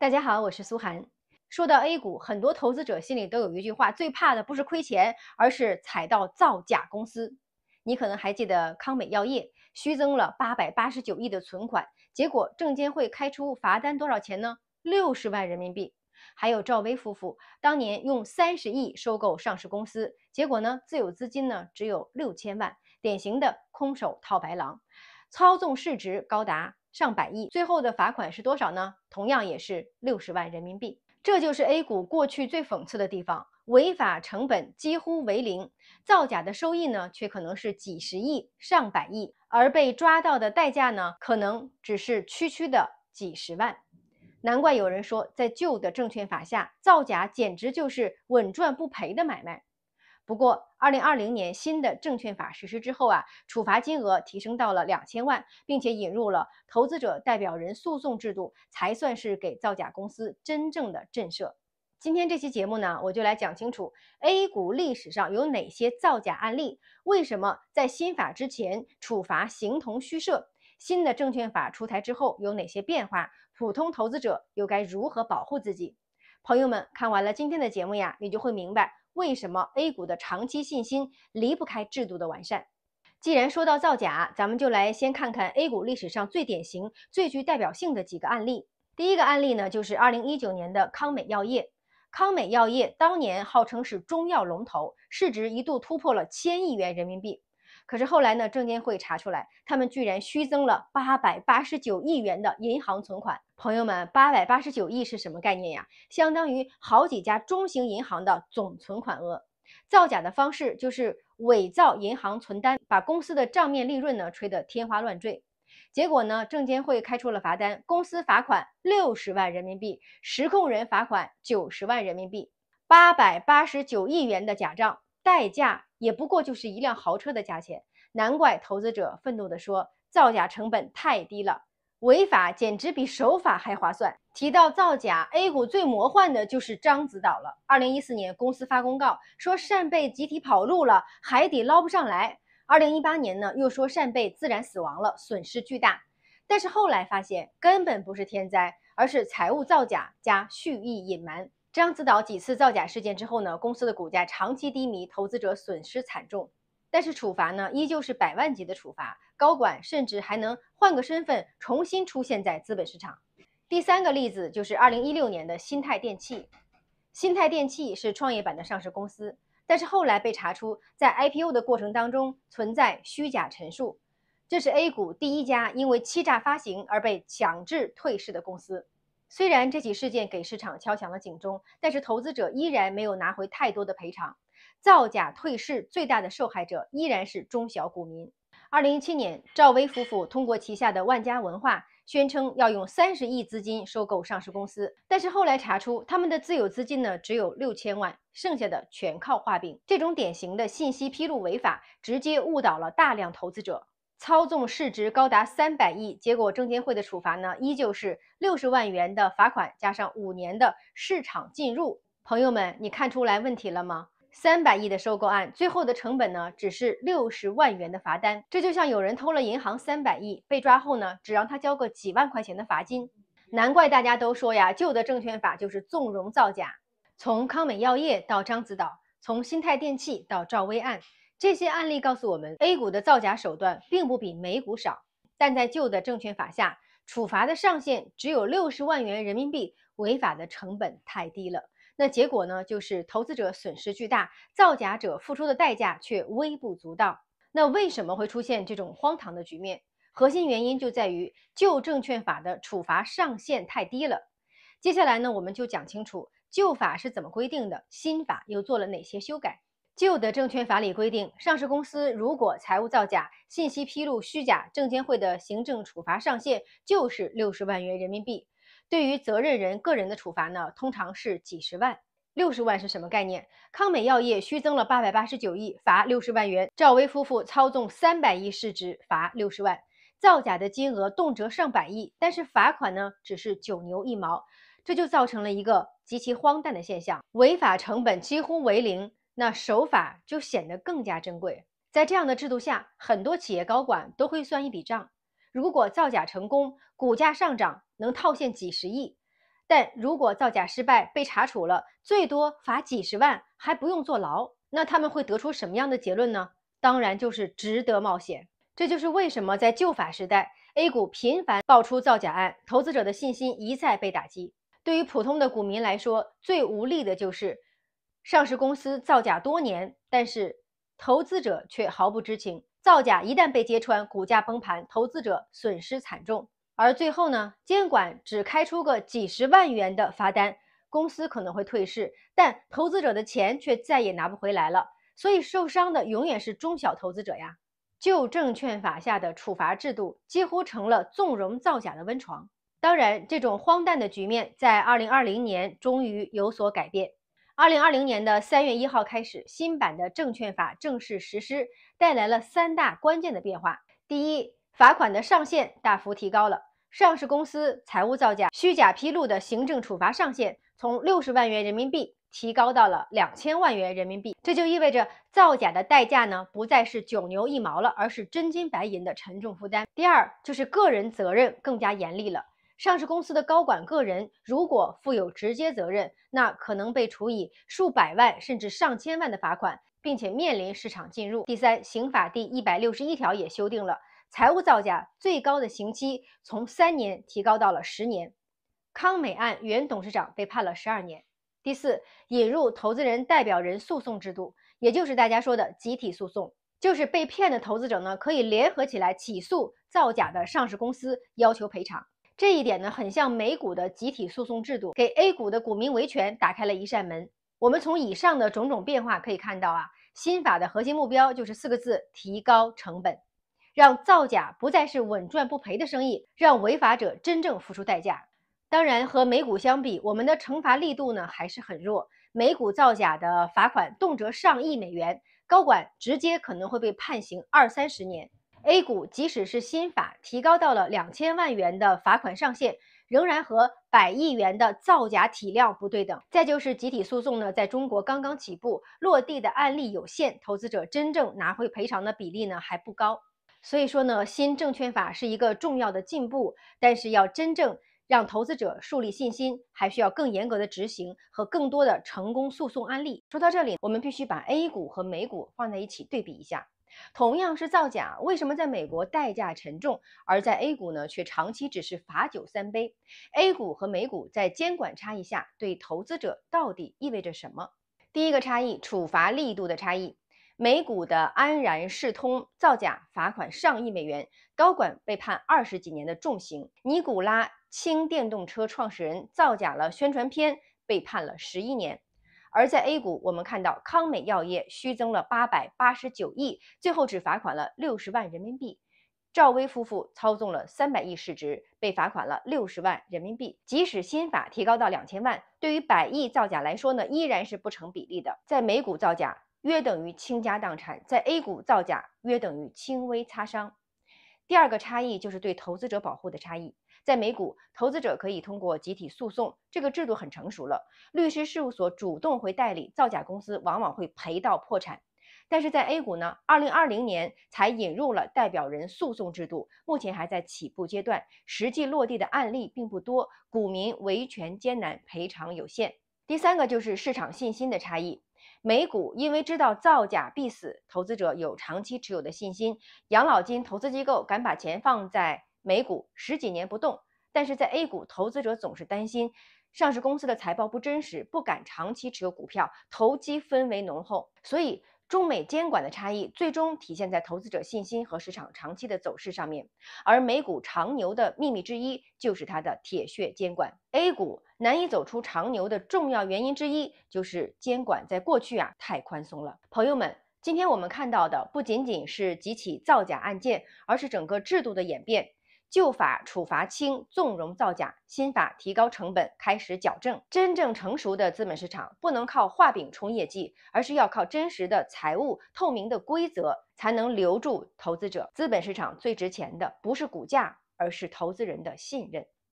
大家好，我是苏涵。说到 A 股，很多投资者心里都有一句话，最怕的不是亏钱，而是踩到造假公司。你可能还记得康美药业虚增了889亿的存款，结果证监会开出罚单多少钱呢？60万人民币。还有赵薇夫妇当年用30亿收购上市公司，结果呢，自有资金呢只有6000万，典型的空手套白狼，操纵市值高达上百亿，最后的罚款是多少呢？同样也是60万人民币。这就是 A 股过去最讽刺的地方，违法成本几乎为零，造假的收益呢却可能是几十亿、上百亿，而被抓到的代价呢，可能只是区区的几十万。难怪有人说，在旧的证券法下，造假简直就是稳赚不赔的买卖。不过，2020年新的证券法实施之后处罚金额提升到了2000万，并且引入了投资者代表人诉讼制度，才算是给造假公司真正的震慑。今天这期节目呢，我就来讲清楚 A 股历史上有哪些造假案例，为什么在新法之前处罚形同虚设，新的证券法出台之后有哪些变化，普通投资者又该如何保护自己。朋友们看完了今天的节目呀，你就会明白为什么 A 股的长期信心离不开制度的完善。既然说到造假，咱们就来先看看 A 股历史上最典型、最具代表性的几个案例。第一个案例呢，就是2019年的康美药业。康美药业当年号称是中药龙头，市值一度突破了1000亿元人民币。可是后来呢，证监会查出来，他们居然虚增了889亿元的银行存款。朋友们，889亿是什么概念呀？相当于好几家中型银行的总存款额。造假的方式就是伪造银行存单，把公司的账面利润呢吹得天花乱坠。结果呢，证监会开出了罚单，公司罚款60万人民币，实控人罚款90万人民币，889亿元的假账，代价也不过就是一辆豪车的价钱。难怪投资者愤怒地说，造假成本太低了，违法简直比守法还划算。提到造假 ，A 股最魔幻的就是獐子岛了。2014年，公司发公告说扇贝集体跑路了，海底捞不上来。2018年呢，又说扇贝自然死亡了，损失巨大。但是后来发现根本不是天灾，而是财务造假加蓄意隐瞒。獐子岛几次造假事件之后呢，公司的股价长期低迷，投资者损失惨重。但是处罚呢，依旧是百万级的处罚，高管甚至还能换个身份重新出现在资本市场。第三个例子就是2016年的新泰电器。新泰电器是创业板的上市公司，但是后来被查出在 IPO 的过程当中存在虚假陈述，这是 A 股第一家因为欺诈发行而被强制退市的公司。虽然这起事件给市场敲响了警钟，但是投资者依然没有拿回太多的赔偿。造假退市最大的受害者依然是中小股民。2017年，赵薇夫妇通过旗下的万家文化宣称要用30亿资金收购上市公司，但是后来查出他们的自有资金呢只有6000万，剩下的全靠画饼。这种典型的信息披露违法，直接误导了大量投资者。操纵市值高达300亿，结果证监会的处罚呢，依旧是60万元的罚款加上5年的市场禁入。朋友们，你看出来问题了吗？300亿的收购案，最后的成本呢，只是60万元的罚单。这就像有人偷了银行300亿，被抓后呢，只让他交个几万块钱的罚金。难怪大家都说呀，旧的证券法就是纵容造假。从康美药业到獐子岛，从新泰电器到赵薇案，这些案例告诉我们 ，A 股的造假手段并不比美股少，但在旧的证券法下，处罚的上限只有60万元人民币，违法的成本太低了。那结果呢，就是投资者损失巨大，造假者付出的代价却微不足道。那为什么会出现这种荒唐的局面？核心原因就在于旧证券法的处罚上限太低了。接下来呢，我们就讲清楚旧法是怎么规定的，新法又做了哪些修改。旧的证券法里规定，上市公司如果财务造假、信息披露虚假，证监会的行政处罚上限就是60万元人民币。对于责任人个人的处罚呢，通常是几十万。60万是什么概念？康美药业虚增了889亿，罚60万元；赵薇夫妇操纵300亿市值，罚60万。造假的金额动辄上百亿，但是罚款呢，只是9牛1毛，这就造成了一个极其荒诞的现象：违法成本几乎为零。那守法就显得更加珍贵。在这样的制度下，很多企业高管都会算一笔账：如果造假成功，股价上涨能套现几十亿，但如果造假失败被查处了，最多罚几十万，还不用坐牢，那他们会得出什么样的结论呢？当然就是值得冒险。这就是为什么在旧法时代 A 股频繁爆出造假案，投资者的信心一再被打击。对于普通的股民来说，最无力的就是上市公司造假多年，但是投资者却毫不知情。造假一旦被揭穿，股价崩盘，投资者损失惨重。而最后呢，监管只开出个几十万元的罚单，公司可能会退市，但投资者的钱却再也拿不回来了。所以受伤的永远是中小投资者呀。旧证券法下的处罚制度几乎成了纵容造假的温床。当然，这种荒诞的局面在2020年终于有所改变。2020年的3月1号开始，新版的证券法正式实施，带来了3大关键的变化。第一，罚款的上限大幅提高了，上市公司财务造假、虚假披露的行政处罚上限从60万元人民币提高到了2000万元人民币。这就意味着造假的代价呢，不再是9牛1毛了，而是真金白银的沉重负担。第二，就是个人责任更加严厉了。上市公司的高管个人如果负有直接责任，那可能被处以数百万甚至上千万的罚款，并且面临市场禁入。第三，刑法第161条也修订了，财务造假最高的刑期从3年提高到了10年。康美案原董事长被判了12年。第四，引入投资人代表人诉讼制度，也就是大家说的集体诉讼，就是被骗的投资者呢可以联合起来起诉造假的上市公司，要求赔偿。这一点呢，很像美股的集体诉讼制度，给 A 股的股民维权打开了一扇门。我们从以上的种种变化可以看到啊，新法的核心目标就是4个字：提高成本，让造假不再是稳赚不赔的生意，让违法者真正付出代价。当然，和美股相比，我们的惩罚力度呢还是很弱。美股造假的罚款动辄上亿美元，高管直接可能会被判刑20-30年。A 股即使是新法提高到了2000万元的罚款上限，仍然和100亿元的造假体量不对等。再就是集体诉讼呢，在中国刚刚起步，落地的案例有限，投资者真正拿回赔偿的比例呢还不高。所以说呢，新证券法是一个重要的进步，但是要真正让投资者树立信心，还需要更严格的执行和更多的成功诉讼案例。说到这里，我们必须把 A 股和美股放在一起对比一下。同样是造假，为什么在美国代价沉重，而在 A 股呢却长期只是罚酒3杯 ？A 股和美股在监管差异下，对投资者到底意味着什么？第一个差异，处罚力度的差异。美股的安然世通造假罚款上亿美元，高管被判20几年的重刑。尼古拉氢电动车创始人造假了宣传片，被判了11年。而在 A 股，我们看到康美药业虚增了889亿，最后只罚款了60万人民币。赵薇夫妇操纵了300亿市值，被罚款了60万人民币。即使新法提高到2000万，对于100亿造假来说呢，依然是不成比例的。在美股造假约等于倾家荡产，在 A 股造假约等于轻微擦伤。第二个差异就是对投资者保护的差异。在美股，投资者可以通过集体诉讼，这个制度很成熟了，律师事务所主动会代理造假公司，往往会赔到破产。但是在 A 股呢，2020年才引入了代表人诉讼制度，目前还在起步阶段，实际落地的案例并不多，股民维权艰难，赔偿有限。第三个就是市场信心的差异。美股因为知道造假必死，投资者有长期持有的信心，养老金投资机构敢把钱放在美股10几年不动。但是在 A 股，投资者总是担心上市公司的财报不真实，不敢长期持有股票，投机氛围浓厚。所以中美监管的差异最终体现在投资者信心和市场长期的走势上面。而美股长牛的秘密之一就是它的铁血监管。A 股难以走出长牛的重要原因之一就是监管在过去太宽松了。朋友们，今天我们看到的不仅仅是几起造假案件，而是整个制度的演变。旧法处罚轻，纵容造假；新法提高成本，开始矫正。真正成熟的资本市场不能靠画饼充业绩，而是要靠真实的财务、透明的规则，才能留住投资者。资本市场最值钱的不是股价，而是投资人的信任。